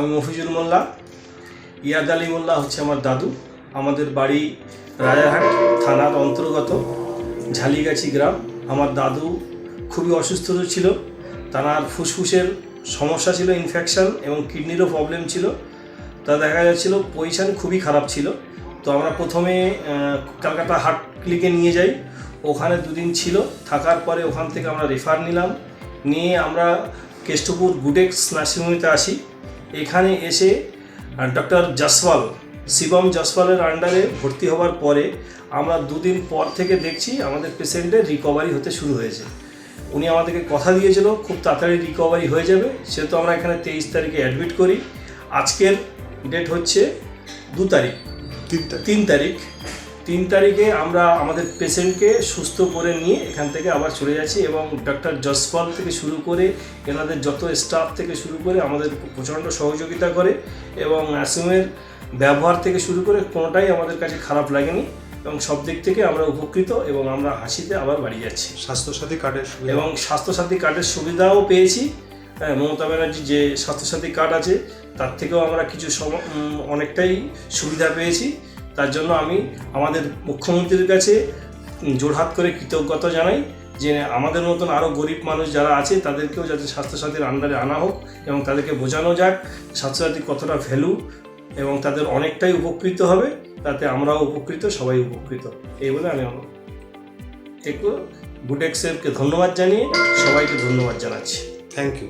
আমি মফিজুল মোল্লা। ইয়াদ আলী মোল্লা হচ্ছে আমার দাদু। আমাদের বাড়ি রাজারহাট থানার অন্তর্গত ঝালিগাছি গ্রাম। আমার দাদু খুবই অসুস্থ ছিল, তার ফুসফুসের সমস্যা ছিল, ইনফেকশান এবং কিডনিরও প্রবলেম ছিল। তা দেখা যাচ্ছিল পজিশান খুবই খারাপ ছিল। তো আমরা প্রথমে কলকাতা হার্ট ক্লিনিকে নিয়ে যাই, ওখানে 2 দিন ছিল। থাকার পরে ওখান থেকে আমরা রেফার নিলাম, নিয়ে আমরা কেষ্টপুর গুডেক্স নার্সিংহোমে আসি। এখানে এসে ডক্টর জসওয়াল, শিবম জসওয়ালের আন্ডারে ভর্তি হওয়ার পরে আমরা 2 দিন পর থেকে দেখছি আমাদের পেশেন্টের রিকভারি হতে শুরু হয়েছে। উনি আমাদেরকে কথা দিয়েছিল খুব তাড়াতাড়ি রিকভারি হয়ে যাবে, সেহেতু আমরা এখানে 23 তারিখে অ্যাডমিট করি। আজকের ডেট হচ্ছে 3 তারিখে আমরা আমাদের পেশেন্টকে সুস্থ করে নিয়ে এখান থেকে আবার চলে যাচ্ছি। এবং ডক্টর জসওয়াল থেকে শুরু করে এনাদের যত স্টাফ থেকে শুরু করে আমাদের প্রচণ্ড সহযোগিতা করে, এবং নার্সিংহোমের ব্যবহার থেকে শুরু করে কোনোটাই আমাদের কাছে খারাপ লাগেনি, এবং সব দিক থেকে আমরা উপকৃত এবং আমরা হাসিতে আবার বাড়ি যাচ্ছি। স্বাস্থ্যসাথী কার্ডের এবং স্বাস্থ্যসাথী কার্ডের সুবিধাও পেয়েছি। মমতা ব্যানার্জি যে স্বাস্থ্যসাথী কার্ড আছে তার থেকেও আমরা কিছু অনেকটাই সুবিধা পেয়েছি। তার জন্য আমি আমাদের মুখ্যমন্ত্রীর কাছে জোড়হাত করে কৃতজ্ঞতা জানাই যে আমাদের মতন আরও গরিব মানুষ যারা আছে তাদেরকেও যাতে স্বাস্থ্যসাথীর আন্ডারে আনা হোক এবং তাদেরকে বোঝানো যাক স্বাস্থ্যসাথী কতটা ভ্যালু, এবং তাদের অনেকটাই উপকৃত হবে, তাতে আমরাও উপকৃত, সবাই উপকৃত। এই বলে আমি একটু গুডেক্সেরকে ধন্যবাদ জানিয়ে সবাইকে ধন্যবাদ জানাচ্ছি। Thank you.